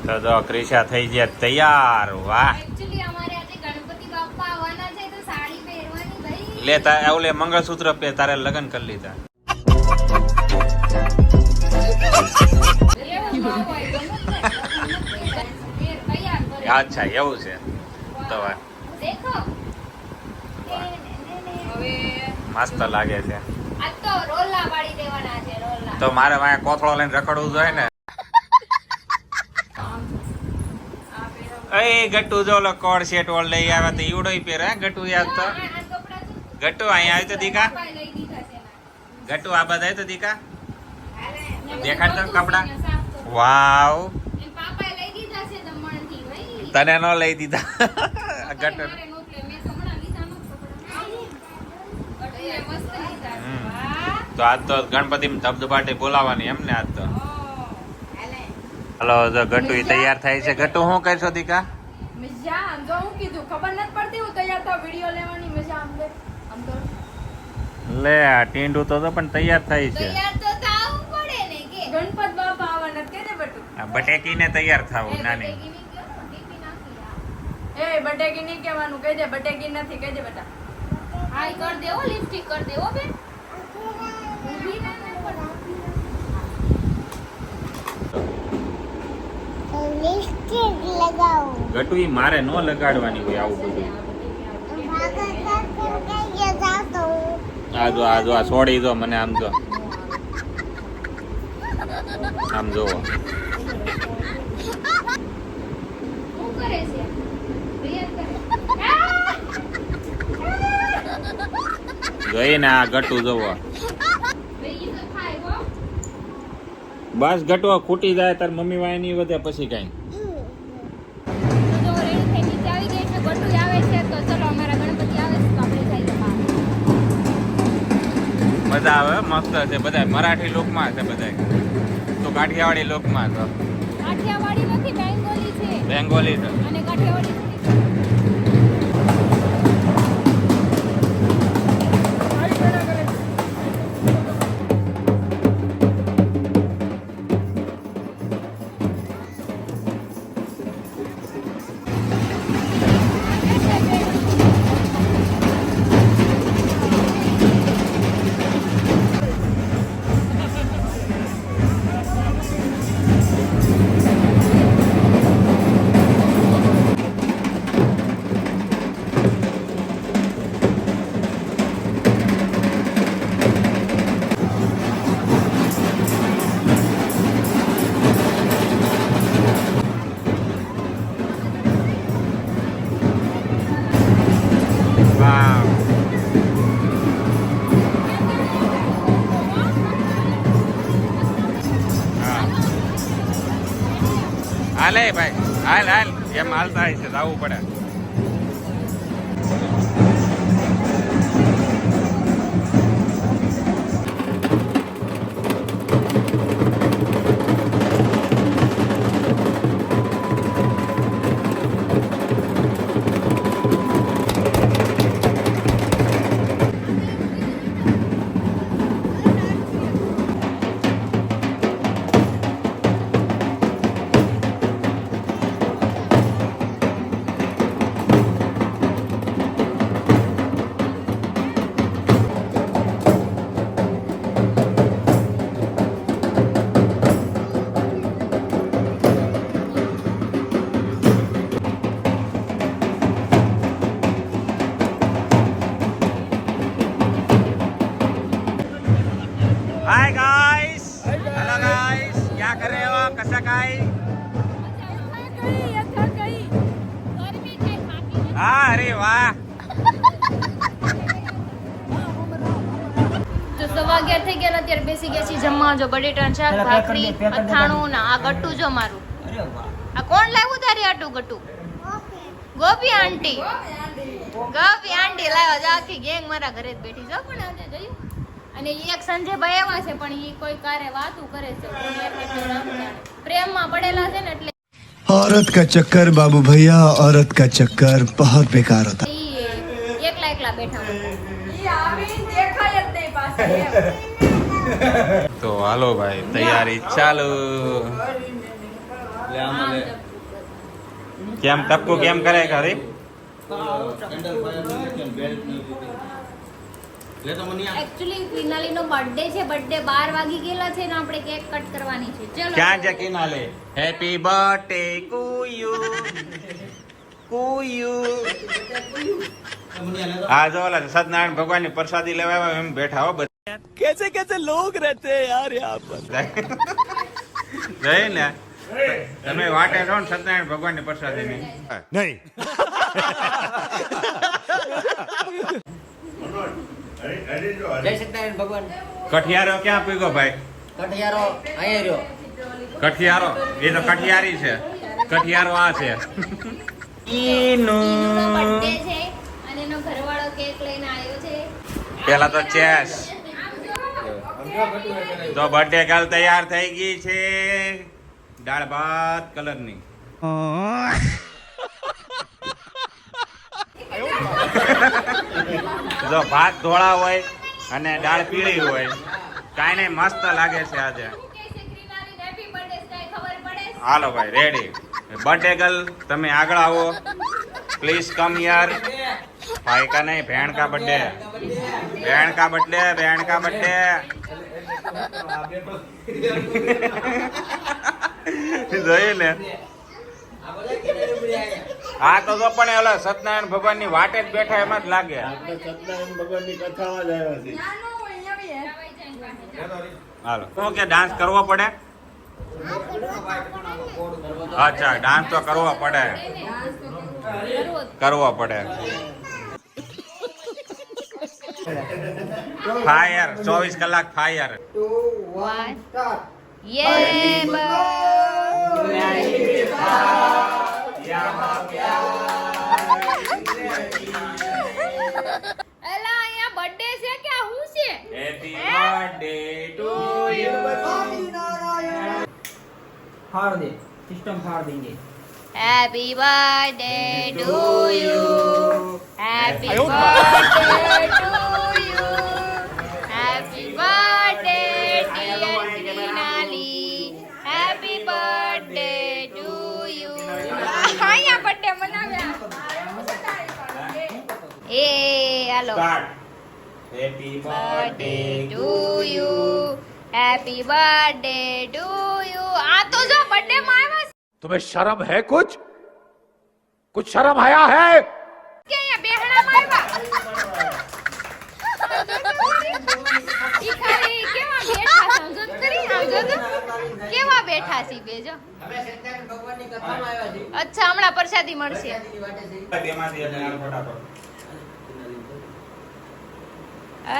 તો જો ક્રિશા થઈ ગયા તૈયાર. વાહ એક્ચ્યુઅલી અમારે આજે ગણપતિ બાપ્પા આવવાના છે તો સાડી પહેરવાની ભાઈ. લે તારે ઓલે મંગળસૂત્ર પે તારે લગ્ન કરી લીધા. અચ્છા એવું છે તો દેખો હવે મસ્ત લાગે છે. આ તો રોલા વાળી દેવાના છે રોલા. તો મારે વાયા કોથળો લઈને રખડવું જોઈએ ને. એ ગટ્ટુ જો લો કોડ સેટ ઓળ લઈ આવ્યા તો ઈવડો પહેરે ગટ્ટુ યાદ તો ગટ્ટુ અહીંયા આવી તો દીકા ગટ્ટુ આ બધા તો દીકા દેખાડ તો કપડા. વાવ પાપાએ લઈ દીધા છે દમણથી ભાઈ. તને નો લઈ દીધા ગટ્ટુ. તો આજ તો ગણપતિ ધબધબાટી બોલાવાની એમ ને આજ તો. હલો જો ગટ્ટુ તૈયાર થાય છે. ગટ્ટુ શું કરશો દીકા? મજા આમ જો હું કીધું ખબર નથી પડતી હું તૈયાર તો વિડિયો લેવાની મજા આમ તો લે આ ટીંડુ તો પણ તૈયાર થાય છે. તૈયાર તો થાવું પડે ને કે ગણપત બાપા આવવાના કે ને બટુ. આ બટેકીને તૈયાર થાવું નાની. એ બટેકી નહીં કહેવાનું કહી દે બટેકી નથી કહી દે બેટા. હાય કર દેવો લિપસ્ટિક કર દેવો બેન. ઊભી ના લિપસ્ટિક લગાવો. ગટ્ટુ ઈ મારે નો લગાડવાની હોય આવું બધું. આ જો આ છોડી દો મને આમ જો આમ જોવો. શું કરે છે રિયલ કરે. જોઈને આ ગટ્ટુ જોવો. ભાઈ તો ખાય હો. બસ ગટ્ટુ ખૂટી જાય તાર મમ્મી વાય નહીં વધે પછી કઈ. તો રેડી થઈ નીચે આવી ગઈ છે ગટુ આવે છે તો ચલો અમારા ગણપતિ આવે છે તો આપણે જઈએ બહાર. મજા આવે મસ્ત છે બધા મરાઠી લોકમાં છે બધા તો કાઠિયાવાડી લોકમાં તો કાઠિયાવાડી નથી બેંગોલી છે. બેંગોલી છે. અને કાઠિયાવાડી થોડી છે. વાવ. હા. હાલે ભાઈ હાલ હાલ એમ હાલતા છે જવું પડે. हाय गाइस हेलो गाइस क्या कर रहे हो कैसा काय हाँ अरे वाह તો 11:15 થઈ ગયા અત્યારે બેસી ગયા છીએ જમવા. જો બટેટાનું શાક ભાખરી અથાણું ના આ ગટ્ટુ જો મારું. આ કોણ લાવ્યું તારી આટું ગટ્ટુ? ગોપી આંટી લાવ્યા છે. આખી ગેંગ મારા ઘરે જ બેઠી છે પણ આજે જોયું. અને એક સંજયભાઈ એવા છે પણ એ કોઈ કારે વાતું કરે છે પ્રેમમાં પડેલા છે ને એટલે औरत का चक्कर बाबू भैया औरत का चक्कर बहुत बेकार होता ઈ એકલા બેઠા હોય. ઈ આવી દેખાય જ નહીં પાછી એમ. તો હાલો ભાઈ તૈયારી ચાલુ. લે આમાં લે કેમ ટપકુ કેમ કરે ખરી એકચ્યુઅલી ક્રિનાલીનો બર્થડે છે. બર્થડે 12 વાગી ગયેલા છે ને આપણે કેક કટ કરવાની છે. ચલો ક્યાં છે કિનાલે હેપી બર્થડે કુયુ કુયુ આ જો ઓલા સત્યનારાયણ ભગવાન ની પ્રસાદી લેવા આવ્યા એમ બેઠા હો બધા कैसे कैसे लोग रहते हैं यार यहाँ पर જઈ ને તમે વાટે રહો ને સત્યનારાયણ ભગવાન ની પ્રસાદી ની नहीं જય સત્યનારાયણ ભગવાન. કઠિયારો ક્યાં પીગો ભાઈ કઠિયારો અહીંયા રહ્યો. કઠિયારો એ તો કઠિયારી છે કઠિયારો આ છે ઈનુનો બર્થડે છે અને એનો ઘરવાળો કેક લઈને આવ્યો છે. પેલા તો ચેસ તો બર્થડે ગર્લ તૈયાર થઈ ગઈ છે દાળ ભાત કલરની જો ભાત ધોળા હોય અને દાળ પીળી હોય કાંઈ નહીં મસ્ત લાગે છે આજે હાલો ભાઈ રેડી બર્થડે ગર્લ તમે આગળ આવો પ્લીઝ કમ યાર ભાઈ કા નહીં બહેન કા બર્થડે બહેन का बर्थडे बहन का बर्थडे જોઈ ને હા તો પણ ઓલા સત્યનારાયણ ભગવાન ની વાટે જ બેઠા એમાં જ લાગે સત્યનારાયણ ભગવાન ની કથામાં જ આવ્યા છે. હાલો શું કે ડાન્સ કરવો પડે અચ્છા ડાન્સ તો કરવો પડે કરવો પડે ફાયર 24 કલાક ફાયર એલા અહીંયા બર્થડે છે કે આ હું છે? હેપી બર્થડે ટુ યુ ફાળ દે. સિસ્ટમ ફાળ દેંગે. Happy birthday to you. Happy birthday to you. Happy birthday dear Krinali. Happy birthday to you. અહીંયા બર્થડે મનાવ્યા. એ હાલો. Happy Birthday to you. Happy birthday to you. આ તો જો બર્થડે માં આવ્યા तुम्हें शर्म है कुछ शर्म आया है કે અહીંયા બેહણામાં આવ્યા. ઈ ખાલી કેવા બેઠા સમજો તો ખરી, સમજો તો કેવા બેઠા છે બે જો. અમે સત્યનારાયણ ભગવાનની કથામાં આવ્યા છીએ. અચ્છા હમણાં પ્રસાદી મળશે. પ્રસાદીની વાટે છે. તેમાંથી એટલે ફટાફટ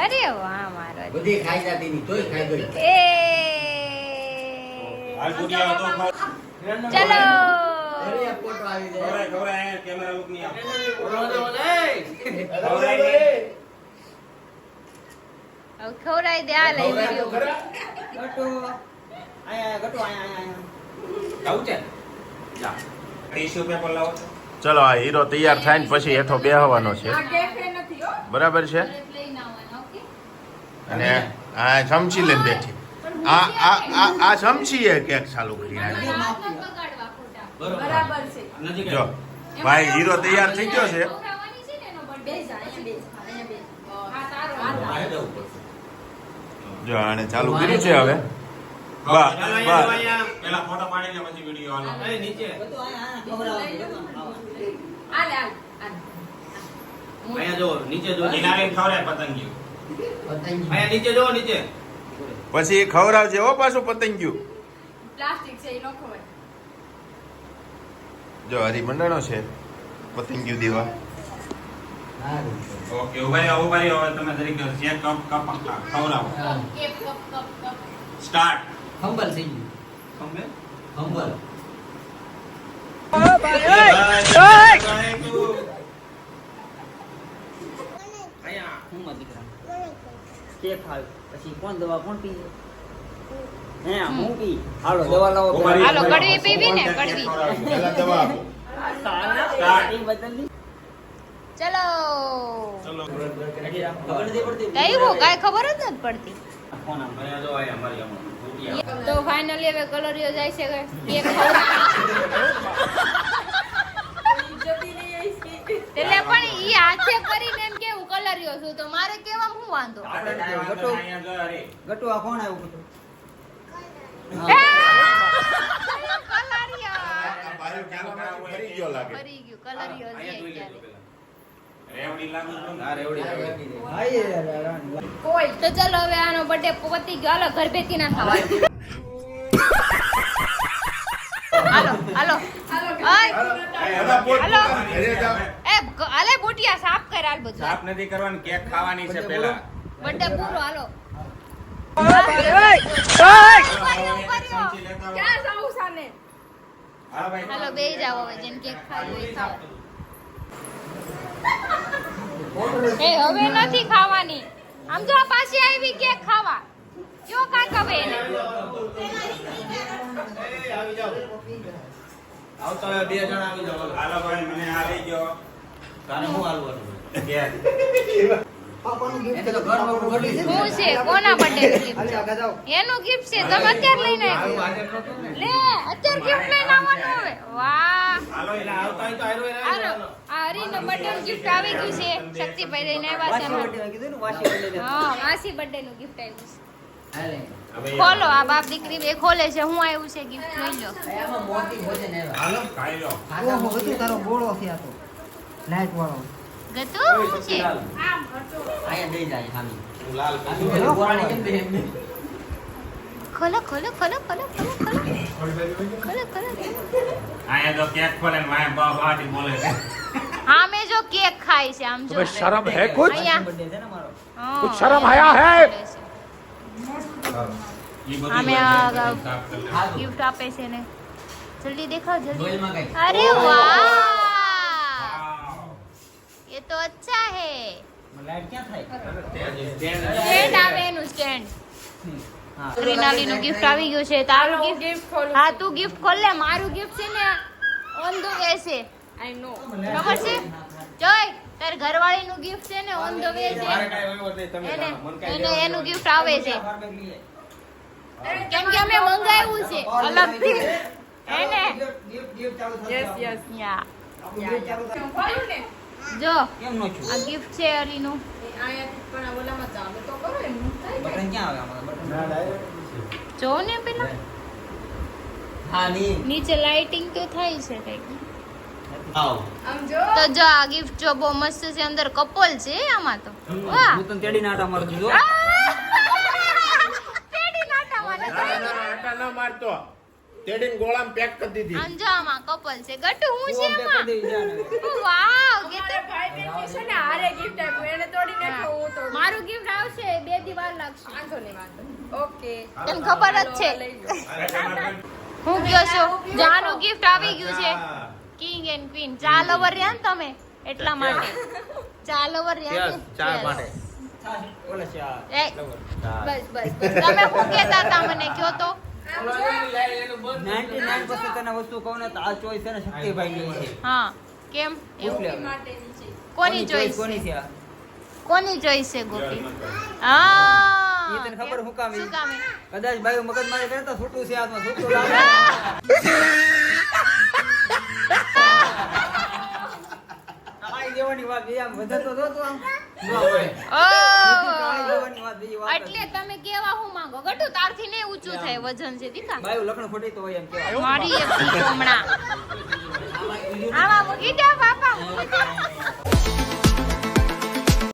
અરે વાહ મારો બધી ખાઈ જાતી ની તોય ખાઈ ગઈ. એ હાલ ગુડિયા તો ખાવ ચલો અરે આ ફોટો આવી જાય. ખવરાય ખવરાય કેમેરા લુક ની આપ હવે ખવડાવી દે આ લઈ વિડિયો. ગટુ આયા ગટુ આયા ખાવું છે જા ટીશ્યુ પેપર લાવો ચલો આ હીરો તૈયાર થાય ને પછી હેઠો બેહવાનો છે બરાબર છે લઈને આવવાના ઓકે. અને આ ચમચી લઈને બેઠી આ આ આ આ ચમચી એ કેક ચાલુ કરી હાથ ન બગાડવા ખોટા. બરાબર છે. જો ભાઈ હીરો તૈયાર થઈ ગયો છે ખવડાવવાની છે ને એનો બર્થડે. હા સારું. જો આને ચાલુ કર્યું છે હવે બસ બસ પેલા ફોટો પાડીને પછી વિડિયો આલો ગટુ આયા ખવડાવો. અહીંયા જો નીચે જો કિનારે ખવરાય પતંગિયું પતંગ અહીંયા નીચે જો નીચે પછી ખવડાવજે હો પાછું પતંગિયું પ્લાસ્ટિક છે એ નો ખવાય. જો હરી મંડાણો છે પતંગિયું દેવા ઓકે ઉભા રહ્યો હવે તમે તરીકે ચેક કપ કપ ખવડાવો કેપ કપ કપ કપ. સ્ટાર્ટ હંબલ થઈ ગયું. ખંભે હંબલ. અહીંયા હું માં દીકરા કેક ખાવ પછી કોણ દવા કોણ પીએ હે હું પી હાલો દવા લાવો હાલો કડવી પીવી ને કડવી. પહેલા દવા આપો એ બદલની ચલો ચલો ખબર નથી પડતી કઈ હું કાંઈ ખબર જ નથી પડતી. ફોન આમ અહીંયા જો અહીંયા અમારી આમાં તો ફાઇનલી હવે કલરિયો જાય છે કેક ખવડાવવા. ઈ હાથે કરીને એમ કેવું કલર્યો છું તો મારે કેવા હું વાંધો આપણે કાંઈ વાંધો નહીં, અહીંયા જો અરે. ગટુ આ કોણ આવ્યું ગટુ? ફરી ગયો લાગે. ફરી ગયું કલર્યો છે અહીંયા જોઈ લેજો અત્યારે. પહેલા. રેવડી લાગુ છું ને. આ રેવડી હાય રાણી. કોઈ તો ચાલો હવે આનો બર્થડે પતી ગયો હાલો ઘર ભેગી ના થવા હાલો હાલો હવે પોત હાલો. ઘરે જાઓ. હાલે બુટિયા સાફ કર હાલ બધું સાફ નથી કરવાનું, કેક ખાવાની છે પહેલા. બર્થડે પૂરો હાલો સમજી લેતા આવો. હા ભાઈ. હાલો બેહી જાઓ હવે જેમ કેક ખાવી હોય ખાઓ. એ હવે નથી ખાવાની આમ જો આ પાછી આવી કેક ખાવા કયો કાક હવે એને આવતા હોય 2 જણા આવી જાવ હાલો ભાઈ, મને આ લઈ ગયો. તારે હું હાલવાનું કેક. એને તો ઘરમાં ઉભું કરી છે ને. શું છે કોના બર્થડે ગિફ્ટ હાલે આગળ જાઓ. એનું ગિફ્ટ છે તમે અત્યારે લઈને આવ્યો લે અત્યારે ગિફ્ટ લઈને આવવાનું હવે વાહ હાલો એટલે આવતા હોય તો હાલો એને હાલો આ હરીનો બર્થડે નું ગિફ્ટ આવી ગયું છે શક્તિભાઈ લઈને આવ્યા છે વાસી અમારે. બર્થડે કીધું ને વાસી બર્થડે. હા વાસી બર્થડે નું ગિફ્ટ આવ્યું છે હાલે. હવે ખોલો આ બાપ દીકરી બે ખોલે છે હું આવ્યું છે ગિફ્ટ લઈ લો આમાં મોટી ભોજન આવ્યા. હાલો ખાઈ લો. ઓહો, બધું તારો ગોળો છે આ તો. લાઈટ વાળો. ગતું શું છે આયા દઈ જાય સામી. હું લાલ આમી પેલો ગોળાની કેમ દે એમને? ખોલો ખોલો ખોલો ખોલો ખોલો ખોલો ખોલો ખોલો અહીંયા તો કેક ખોલે ને વાંહે બહારથી બોલે છે. હા મેં જો કેક ખાય છે આમ જો तुम्हें शर्म है कुछ અહીંયા બર્થડે છે ને મારો. હા, कुछ शर्म आया है ઈ બધું આમે બધું આ સાફ કરી લે. હાલો. ગિફ્ટ આપે છે ને જલ્દી દેખાવ જલ્દી ડોલમાં કઈ. અરે વાહ વાવ. ये तो अच्छा है લાઈટ ક્યાં થાય? સ્ટેન્ડ આવે એનું સ્ટેન્ડ હા. રીનાલી નું ગિફ્ટ આવી ગયું છે તારું ગિફ્ટ હા તું ગિફ્ટ ખોલ લે મારું ગિફ્ટ છે ને ઓન ધ વે છે આઈ નો ખબર છે જોય તાર ઘરવાળી નું ગિફ્ટ છે ને ઓન ધ વે છે મારે કાંઈ વહીવટ નહીં, તમે એને જાણો. મને કાંઈ એને લેવાનું એનું ગિફ્ટ આવે છે બાર બેગ લઈએ. કેમ કે અમે મંગાવ્યું છે અલગથી એને ગિફ્ટ ચાલુ થશે. યા આપણું gift ચાલુ થશે. જો કેમ નો છું? આ ગિફ્ટ છે અલીનું બટન ક્યાં આવે આમાં? બટન. જો ને પેલા હા ની. નીચે લાઇટિંગ તો થાય છે કઈક આવ. તો જો આ ગિફ્ટ જો બહુ મસ્ત છે અંદર કપલ છે આમાં તો વાહ હું તને તેડી નાટા મારું છું જો. પેડી નાટા મને આટા ન મારતો. તેડીને ગોળામાં પેક કરી દીધી. આમ જો આમાં કપલ છે ગટુ હું છે હું પેક કરી આમાં દેવી જા ને. વાવ મારું ગિફ્ટ આવશે 2 દી વાર લાગશે તને ખબર જ છે હું કયો છો જાનું ગિફ્ટ આવી ગયું છે કિંગ એન્ડ ક્વીન ચા લવર રહ્યા ને તમે એટલા માટે ચા લવર રહ્યા ને? ચા Yes. માટે. ઓલે છે આ. એ, બસ બસ બસ. તમે શું કહેતા હતા મને કયો તો 99% તને વસ્તુ કહું ને તો આ ચોઈસ છે ને શક્તિભાઈની છે. હા કેમ એવું એવું લે. કોની ચોઈસ કોની છે આ? કોની ચોઈસ છે ગોપી હા ઈ તને ખબર હું કામ ઈ? શું કામ ઈ? કદાચ ભાઈ મગજમારી કરે તો છૂટું છે હાથમાં છૂટું લાગે. આઈ દેવાની વાત એ આમ વધે તો જો તું આમ. આઈ દેવાની વાત બીજી વાત એટલે તમે કેવા હું માંગો ગટુ તારથી ને ઊંચું થાય વજન છે દીકા ભાઈ લખણ ખોટી તો હોય એમ કહેવાય. મારી એક હમણાં આમાં મૂકી દે બાપા મૂકી દે.